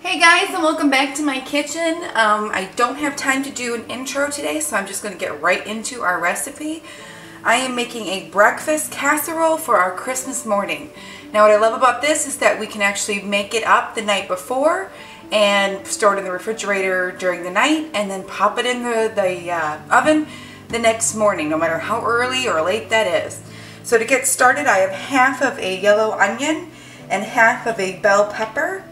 Hey guys, and welcome back to my kitchen. I don't have time to do an intro today, so I'm just going to get right into our recipe. I am making a breakfast casserole for our Christmas morning. Now what I love about this is that we can actually make it up the night before and store it in the refrigerator during the night and then pop it in the oven the next morning, no matter how early or late that is. So to get started, I have half of a yellow onion and half of a bell pepper.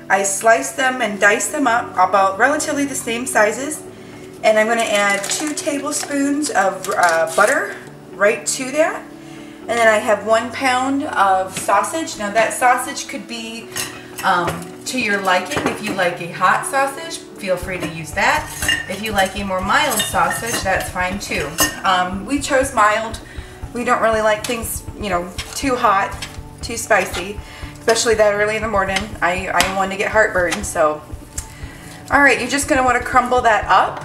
I slice them and dice them up about relatively the same sizes, and I'm going to add 2 tablespoons of butter right to that. And then I have 1 pound of sausage. Now that sausage could be to your liking. If you like a hot sausage, feel free to use that. If you like a more mild sausage, that's fine too. We chose mild. We don't really like things, you know, too hot, too spicy. Especially that early in the morning. I want to get heartburn, so. Alright, you're just going to want to crumble that up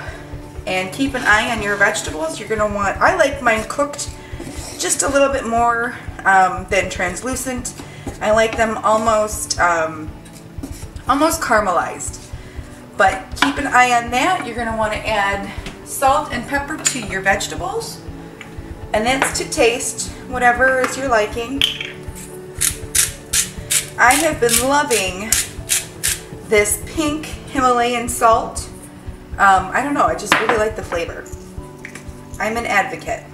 and keep an eye on your vegetables. You're going to want, I like mine cooked just a little bit more than translucent. I like them almost caramelized. But keep an eye on that. You're going to want to add salt and pepper to your vegetables. And that's to taste, whatever is your liking. I have been loving this pink Himalayan salt. I don't know, I just really like the flavor. I'm an advocate.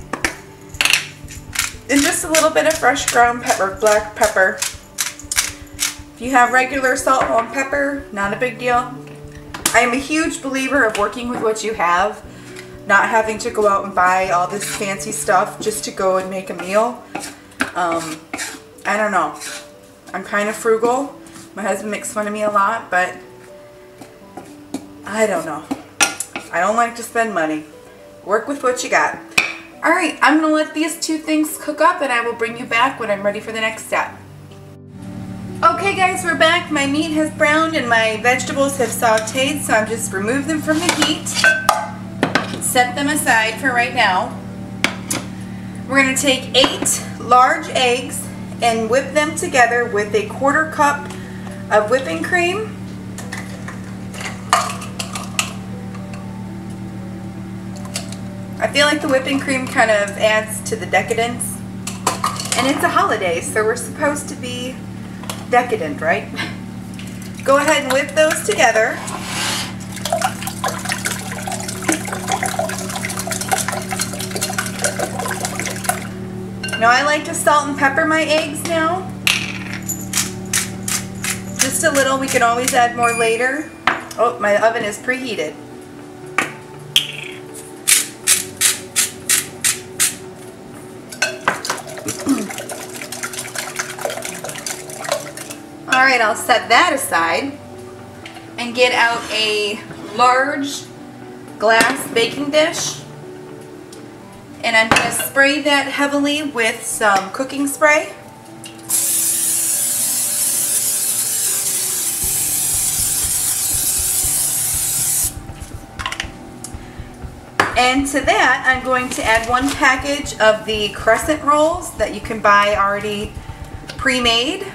And just a little bit of fresh ground pepper, black pepper. If you have regular salt and pepper, not a big deal. I am a huge believer of working with what you have, not having to go out and buy all this fancy stuff just to go and make a meal. I don't know. I'm kind of frugal. My husband makes fun of me a lot, but I don't know. I don't like to spend money. Work with what you got. Alright, I'm going to let these 2 things cook up and I will bring you back when I'm ready for the next step. Okay guys, we're back. My meat has browned and my vegetables have sauteed, so I'm just remove them from the heat. Set them aside for right now. We're going to take 8 large eggs and whip them together with a 1/4 cup of whipping cream. I feel like the whipping cream kind of adds to the decadence. And it's a holiday, so we're supposed to be decadent, right? Go ahead and whip those together. Now I like to salt and pepper my eggs now. Just a little, we can always add more later. Oh, my oven is preheated. Alright, I'll set that aside and get out a large glass baking dish. And I'm going to spray that heavily with some cooking spray. And to that, I'm going to add 1 package of the crescent rolls that you can buy already pre-made.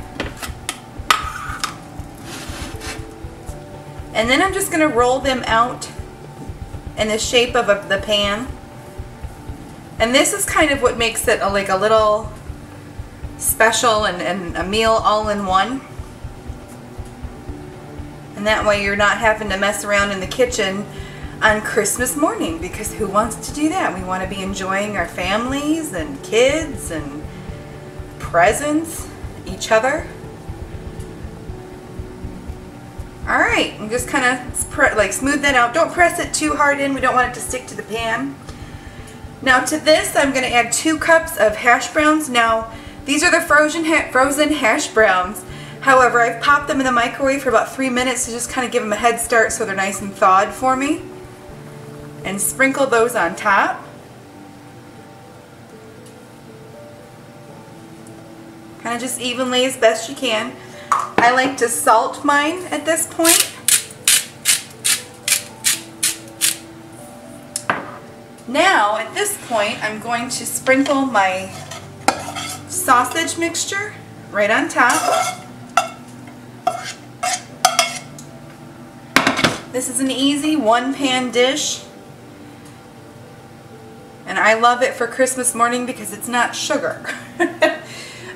And then I'm just going to roll them out in the shape of the pan. And this is kind of what makes it like a little special and a meal all in one. And that way you're not having to mess around in the kitchen on Christmas morning, because who wants to do that? We want to be enjoying our families and kids and presents, each other. Alright, and just kind of like smooth that out. Don't press it too hard in. We don't want it to stick to the pan. Now to this, I'm going to add 2 cups of hash browns. Now, these are the frozen hash browns. However, I've popped them in the microwave for about 3 minutes to just kind of give them a head start so they're nice and thawed for me. And sprinkle those on top. Kind of just evenly as best you can. I like to salt mine at this point. Now, at this point, I'm going to sprinkle my sausage mixture right on top. This is an easy one-pan dish. And I love it for Christmas morning because it's not sugar.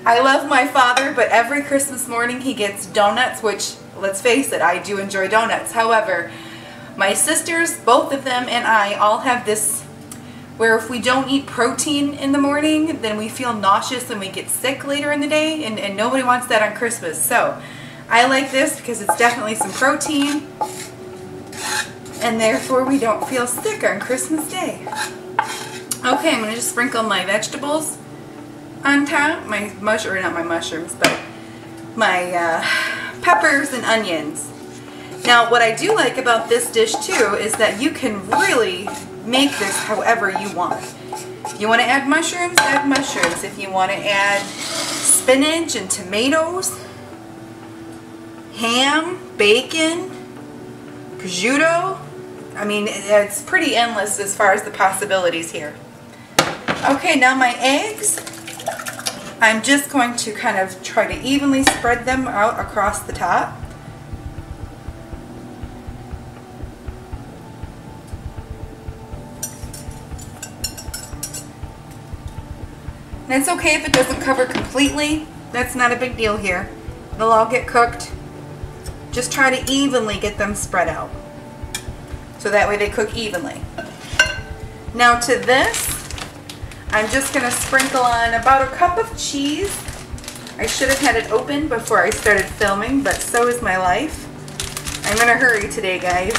I love my father, but every Christmas morning he gets donuts, which, let's face it, I do enjoy donuts. However, my sisters, both of them, and I all have this where if we don't eat protein in the morning, then we feel nauseous and we get sick later in the day, and nobody wants that on Christmas. So I like this because it's definitely some protein, and therefore we don't feel sick on Christmas Day. Okay, I'm going to just sprinkle my vegetables on top, my mushrooms, but my peppers and onions. Now, what I do like about this dish too is that you can really make this however you want. If you want to add mushrooms, add mushrooms. If you want to add spinach and tomatoes, ham, bacon, prosciutto, I mean, it's pretty endless as far as the possibilities here. Okay, now my eggs, I'm just going to kind of try to evenly spread them out across the top. And it's okay if it doesn't cover completely. That's not a big deal here. They'll all get cooked. Just try to evenly get them spread out, so that way they cook evenly. Now to this, I'm just going to sprinkle on about a cup of cheese. I should have had it open before I started filming, but so is my life. I'm in a hurry today, guys.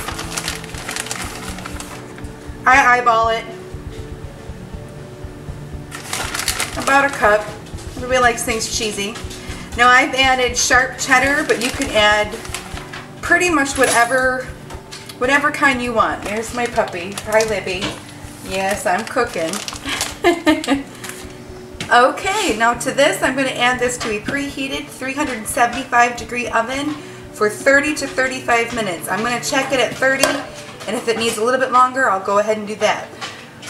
I eyeball it. About a cup. Everybody likes things cheesy. Now I've added sharp cheddar, but you can add pretty much whatever kind you want. There's my puppy. Hi, Libby. Yes, I'm cooking. Okay, now to this, I'm going to add this to a preheated 375-degree oven for 30 to 35 minutes. I'm going to check it at 30, and if it needs a little bit longer, I'll go ahead and do that.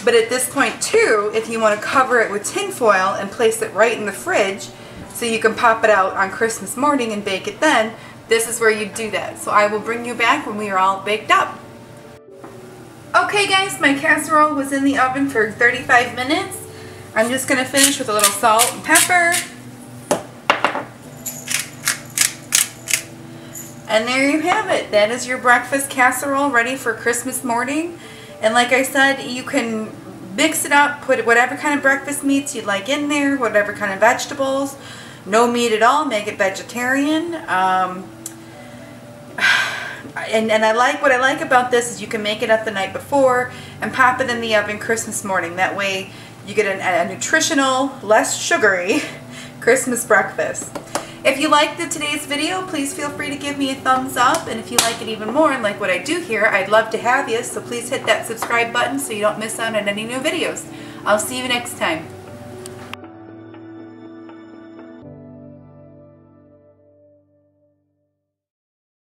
But at this point too, if you want to cover it with tin foil and place it right in the fridge so you can pop it out on Christmas morning and bake it then, this is where you do that. So I will bring you back when we are all baked up. Okay guys, my casserole was in the oven for 35 minutes. I'm just going to finish with a little salt and pepper. And there you have it. That is your breakfast casserole ready for Christmas morning. And like I said, you can mix it up, put whatever kind of breakfast meats you'd like in there, whatever kind of vegetables. No meat at all, make it vegetarian. And what I like about this is you can make it up the night before and pop it in the oven Christmas morning. That way you get a nutritional, less sugary Christmas breakfast. If you liked today's video, please feel free to give me a thumbs up. And if you like it even more and like what I do here, I'd love to have you. So please hit that subscribe button so you don't miss out on any new videos. I'll see you next time.